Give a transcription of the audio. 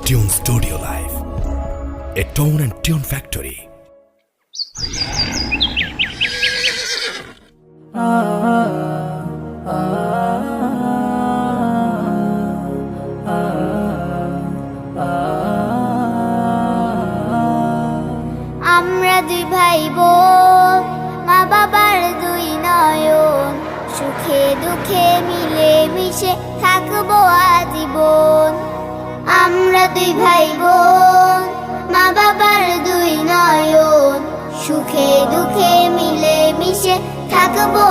Tune Studio Live, a tone and tune factory. আমরা দুই ভাই বোন, মা বাবার দুই নয়ন, সুখে দুঃখে মিলে মিশে থাকবো আজীবন। আমরা দুই ভাই বোন, মা বাবার দুই নয়ন, সুখে দুঃখে মিলে মিশে থাকবো